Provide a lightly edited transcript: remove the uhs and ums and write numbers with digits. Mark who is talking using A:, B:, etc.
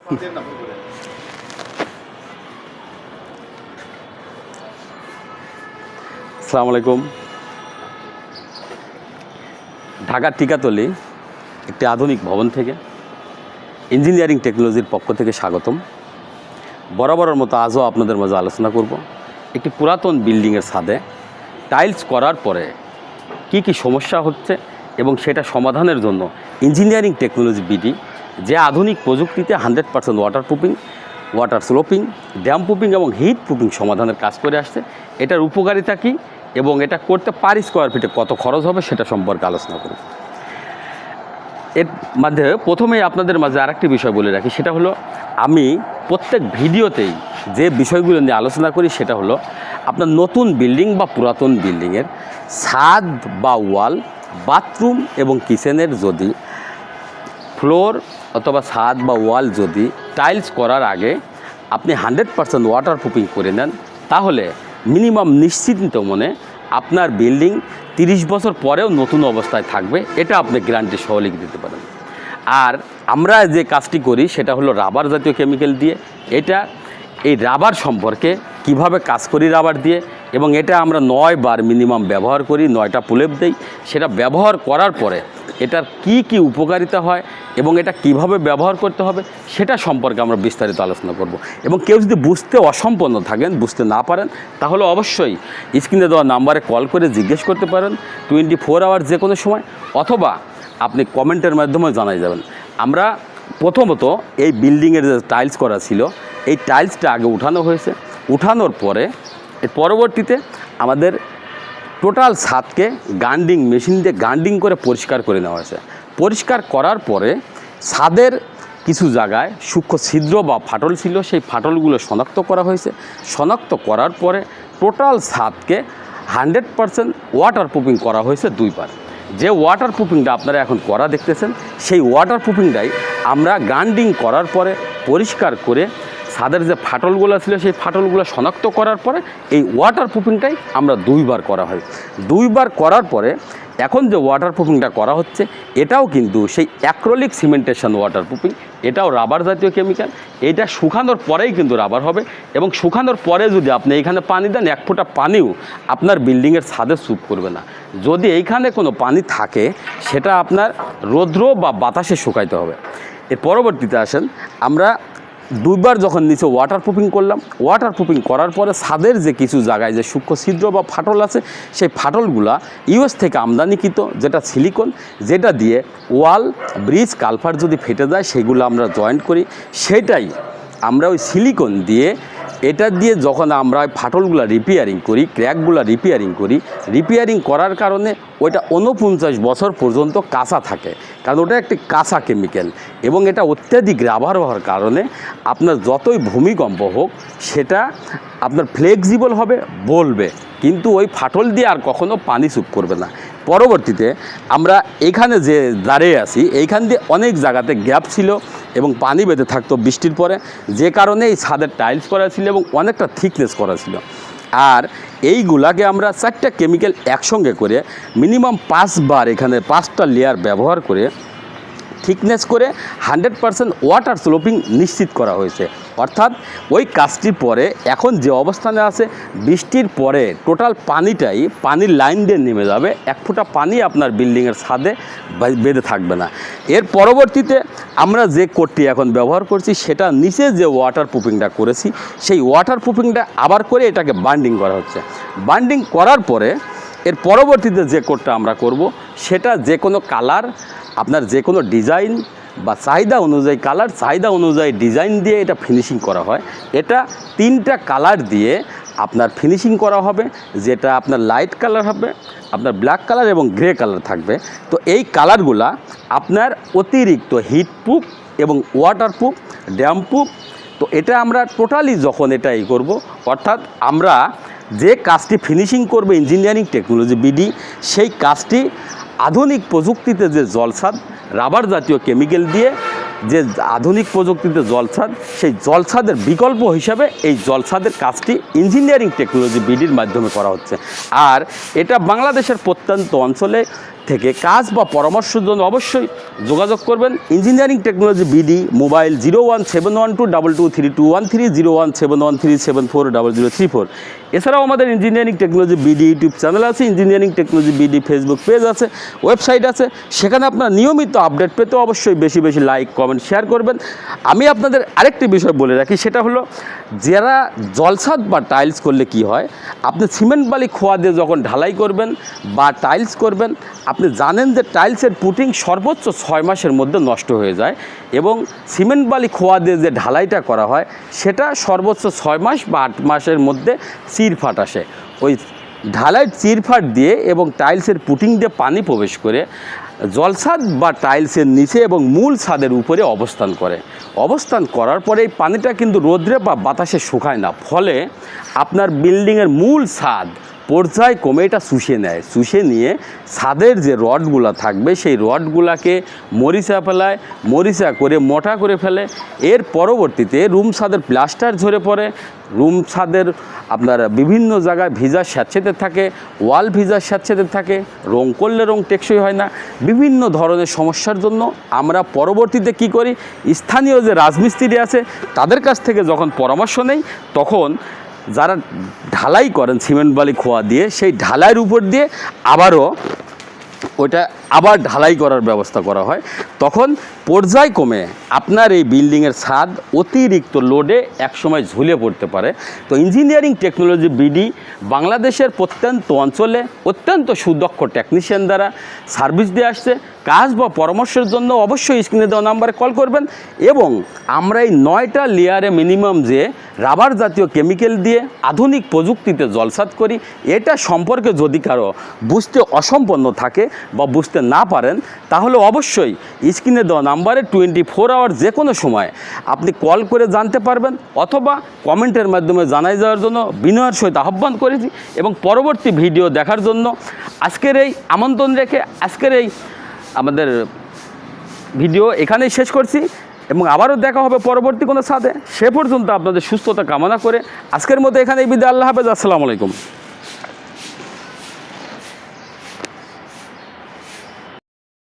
A: আসসালামু আলাইকুম। ঢাকার টিকাতলি একটি আধুনিক ভবন থেকে ইঞ্জিনিয়ারিং টেকনোলজির পক্ষ থেকে স্বাগতম। বরাবরের মতো আজও আপনাদের মাঝে আলোচনা করব একটি পুরাতন বিল্ডিংয়ের ছাদে টাইলস করার পরে কি কি সমস্যা হচ্ছে এবং সেটা সমাধানের জন্য ইঞ্জিনিয়ারিং টেকনোলজি বিডি যে আধুনিক প্রযুক্তিতে 100% waterproofing, water sloping, dam proofing এবং হিট প্রুফিং সমাধানের কাজ করে আসছে, এটার উপকারিতা কী এবং এটা করতে পার স্কোয়ার ফিটে কত খরচ হবে সেটা সম্পর্কে আলোচনা করব। এর মধ্যে প্রথমেই আপনাদের মাঝে আরেকটি বিষয় বলে রাখি, সেটা হলো আমি প্রত্যেক ভিডিওতেই যে বিষয়গুলো নিয়ে আলোচনা করি সেটা হলো আপনার নতুন বিল্ডিং বা পুরাতন বিল্ডিংয়ের ছাদ বা ওয়াল, বাথরুম এবং কিচেনের যদি ফ্লোর অথবা ছাদ বা ওয়াল যদি টাইলস করার আগে আপনি 100% ওয়াটারপ্রুফিং করে নেন, তাহলে মিনিমাম নিশ্চিন্ত মনে আপনার বিল্ডিং 30 বছর পরেও নতুন অবস্থায় থাকবে, এটা আপনি গ্যারান্টি সহ লিখে দিতে পারেন। আর আমরা যে কাজটি করি সেটা হলো রাবার জাতীয় কেমিক্যাল দিয়ে। এই রাবার সম্পর্কে কিভাবে কাজ করি রাবার দিয়ে, এবং এটা আমরা 9 বার মিনিমাম ব্যবহার করি, 9টা প্রলেপ দেই। সেটা ব্যবহার করার পরে এটার কি কি উপকারিতা হয় এবং এটা কিভাবে ব্যবহার করতে হবে সেটা সম্পর্কে আমরা বিস্তারিত আলোচনা করব। এবং কেউ যদি বুঝতে অসম্পন্ন থাকেন, বুঝতে না পারেন, তাহলে অবশ্যই স্ক্রিনে দেওয়া নাম্বারে কল করে জিজ্ঞেস করতে পারেন 24 আওয়ার যে কোনো সময়, অথবা আপনি কমেন্টের মাধ্যমে জানাই যাবেন। আমরা প্রথমত এই বিল্ডিংয়ের যে টাইলস করা ছিল এই টাইলসটা আগে উঠানো হয়েছে। উঠানোর পরে এর পরবর্তীতে আমাদের টোটাল ছাদকে গান্ডিং মেশিন দিয়ে গান্ডিং করে পরিষ্কার করে নেওয়া হয়েছে। পরিষ্কার করার পরে ছাদের কিছু জায়গায় সূক্ষ্ম ছিদ্র বা ফাটল ছিল, সেই ফাটলগুলো শনাক্ত করা হয়েছে। শনাক্ত করার পরে টোটাল ছাদকে 100% ওয়াটারপ্রুফিং করা হয়েছে 2 বার। যে ওয়াটারপ্রুফিংটা আপনারা এখন করা দেখতেছেন সেই ওয়াটারপ্রুফিংটাই আমরা গান্ডিং করার পরে পরিষ্কার করে ছাদের যে ফাটলগুলো ছিল সেই ফাটলগুলো শনাক্ত করার পরে এই ওয়াটারপ্রুফিংটাই আমরা 2 বার করা হয়। 2 বার করার পরে এখন যে ওয়াটারপ্রুফিংটা করা হচ্ছে এটাও কিন্তু সেই অ্যাক্রিলিক সিমেন্টেশন ওয়াটারপ্রুফিং, এটাও রাবার জাতীয় কেমিক্যাল। এটা শুকানোর পরেই কিন্তু রাবার হবে, এবং শুকানোর পরে যদি আপনি এইখানে পানি দেন 1 ফোঁটা পানিও আপনার বিল্ডিংয়ের ছাদে স্যুপ করবে না। যদি এইখানে কোনো পানি থাকে সেটা আপনার রৌদ্র বা বাতাসে শুকাইতে হবে। এর পরবর্তীতে আসেন, আমরা 2 বার যখন নিচে ওয়াটারপ্রুফিং করলাম, ওয়াটারপ্রুফিং করার পরে ছাদের যে কিছু জায়গায় যে সূক্ষ্ম ছিদ্র বা ফাটল আছে সেই ফাটলগুলা ইউএস থেকে আমদানিকৃত যেটা সিলিকন, যেটা দিয়ে ওয়াল, ব্রিজ, কালভার যদি ফেটে যায় সেগুলো আমরা জয়েন্ট করি। সেটাই আমরা ওই সিলিকন দিয়ে এটা দিয়ে যখন আমরা ফাটলগুলো রিপেয়ারিং করি, ক্র্যাকগুলো রিপেয়ারিং করার কারণে ওইটা 49 বছর পর্যন্ত কাঁচা থাকে, কারণ ওটা একটি কাঁচা কেমিক্যাল। এবং এটা অত্যাধিক রাবার হওয়ার কারণে আপনার যতই ভূমিকম্প হোক সেটা আপনার ফ্লেক্সিবল হবে, বলবে, কিন্তু ওই ফাটল দিয়ে আর কখনো পানি চুপ করবে না। পরবর্তীতে আমরা এখানে যে দাঁড়িয়ে আছি এইখান দিয়ে অনেক জায়গাতে গ্যাপ ছিল এবং পানি বেঁধে থাকতো বৃষ্টির পরে, যে কারণে এই ছাদের টাইলস করা ছিল এবং অনেকটা থিকনেস করা ছিল। আর এইগুলাকে আমরা 4টা কেমিক্যাল একসঙ্গে করে মিনিমাম 5 বার এখানে 5টা লেয়ার ব্যবহার করে থিকনেস করে 100% ওয়াটার স্লোপিং নিশ্চিত করা হয়েছে। অর্থাৎ ওই কাজটির পরে এখন যে অবস্থানে আছে, বৃষ্টির পরে টোটাল পানিটাই পানির লাইন দিয়ে নেমে যাবে, 1 ফোঁটা পানি আপনার বিল্ডিংয়ের ছাদে বেঁধে থাকবে না। এর পরবর্তীতে আমরা যে কোডটি এখন ব্যবহার করছি সেটা নিচে যে ওয়াটারপ্রুফিংটা করেছি সেই ওয়াটারপ্রুফিংটা আবার করে এটাকে বান্ডিং করা হচ্ছে। বান্ডিং করার পরে এর পরবর্তীতে যে কোডটা আমরা করব সেটা যে কোনো কালার, আপনার যে কোনো ডিজাইন বা চাহিদা অনুযায়ী কালার, চাহিদা অনুযায়ী ডিজাইন দিয়ে এটা ফিনিশিং করা হয়। এটা 3টা কালার দিয়ে আপনার ফিনিশিং করা হবে, যেটা আপনার লাইট কালার হবে, আপনার ব্ল্যাক কালার এবং গ্রে কালার থাকবে। তো এই কালারগুলা আপনার অতিরিক্ত হিটপ্রুফ এবং ওয়াটারপ্রুফ, ড্যামপ্রুফ। তো এটা আমরা টোটালি যখন এটাই করব, অর্থাৎ আমরা যে কাজটি ফিনিশিং করবে ইঞ্জিনিয়ারিং টেকনোলজি বিডি, সেই কাজটি আধুনিক প্রযুক্তিতে যে জলছাদ, রাবার জাতীয় কেমিক্যাল দিয়ে যে আধুনিক প্রযুক্তিতে জলছাদ, সেই জলছাদের বিকল্প হিসাবে এই জলছাদের কাজটি ইঞ্জিনিয়ারিং টেকনোলজি বিডির মাধ্যমে করা হচ্ছে। আর এটা বাংলাদেশের প্রত্যন্ত অঞ্চলে থেকে কাজ বা পরামর্শের জন্য অবশ্যই যোগাযোগ করবেন। Engineering technology BD, mobile 01712223213, 01713740034। এছাড়াও আমাদের engineering technology BD YouTube channel আছে, engineering technology BD Facebook page আছে, ওয়েবসাইট আছে। সেখানে আপনার নিয়মিত আপডেট পেতে অবশ্যই বেশি বেশি লাইক, কমেন্ট, শেয়ার করবেন। আমি আপনাদের আরেকটি বিষয় বলে রাখি, সেটা হলো যারা জলছাদ বা টাইলস করলে কি হয়, আপনি সিমেন্ট বালি খোয়া দিয়ে যখন ঢালাই করবেন বা টাইলস করবেন, আপনি জানেন যে টাইলসের পুটিং সর্বোচ্চ 6 মাসের মধ্যে নষ্ট হয়ে যায়, এবং সিমেন্ট বালি খোয়া দিয়ে যে ঢালাইটা করা হয় সেটা সর্বোচ্চ 6 মাস বা 8 মাসের মধ্যে চিরফাট আসে। ওই ঢালাইয়ের চিরফাট দিয়ে এবং টাইলসের পুটিং দিয়ে পানি প্রবেশ করে জলছাদ বা টাইলসের নিচে এবং মূল ছাদের উপরে অবস্থান করার পরে এই পানিটা কিন্তু রোদ্রে বা বাতাসে শুকায় না, ফলে আপনার বিল্ডিংয়ের মূল ছাদ পর্যায়ক্রমে এটা শুষে নিয়ে ছাদের যে রডগুলো থাকবে সেই রডগুলাকে মরিচা করে মোটা করে ফেলে। এর পরবর্তীতে রুম ছাদের প্লাস্টার ঝরে পড়ে, রুম ছাদের আপনার বিভিন্ন জায়গায় ভিজা স্যাঁতসেঁতে থাকে, ওয়াল ভিজা স্যাঁতসেঁতে থাকে, রং করলে রং টেকসই হয় না। বিভিন্ন ধরনের সমস্যার জন্য আমরা পরবর্তীতে কি করি, স্থানীয় যে রাজমিস্ত্রি আছে তাদের কাছ থেকে যখন পরামর্শ নেই, তখন যারা ঢালাই করেন সিমেন্ট বালি খোয়া দিয়ে, সেই ঢালাইয়ের উপর দিয়ে আবার ঢালাই করার ব্যবস্থা করা হয়। তখন পর্যায়ক্রমে আপনার এই বিল্ডিংয়ের ছাদ অতিরিক্ত লোডে একসময় ঝুলে পড়তে পারে। তো ইঞ্জিনিয়ারিং টেকনোলজি বিডি বাংলাদেশের প্রত্যন্ত অঞ্চলে অত্যন্ত সুদক্ষ টেকনিশিয়ান দ্বারা সার্ভিস দিয়ে আসছে। কাজ বা পরামর্শের জন্য অবশ্যই স্ক্রিনে দেওয়া নাম্বারে কল করবেন। এবং আমরা এই 9টা লেয়ারে মিনিমাম যে রাবার জাতীয় কেমিক্যাল দিয়ে আধুনিক প্রযুক্তিতে জলছাদ করি, এটা সম্পর্কে যদি কারো বুঝতে অসম্পন্ন থাকে বা বুঝতে না পারেন, তাহলে অবশ্যই স্ক্রিনে দেওয়া নাম্বারে 24 আওয়ার যে কোনো সময় আপনি কল করে জানতে পারবেন, অথবা কমেন্টের মাধ্যমে জানাই যাওয়ার জন্য বিনয়ের সহিত আহ্বান করেছি। এবং পরবর্তী ভিডিও দেখার জন্য আজকের এই আমন্ত্রণ রেখে আজকের এই আমাদের ভিডিও এখানেই শেষ করছি, এবং আবারও দেখা হবে পরবর্তী কোনো ছাদে। সে পর্যন্ত আপনাদের সুস্থতা কামনা করে আজকের মতো এখানেই বিদায়। আল্লাহ হাফেজ, আসসালামু আলাইকুম।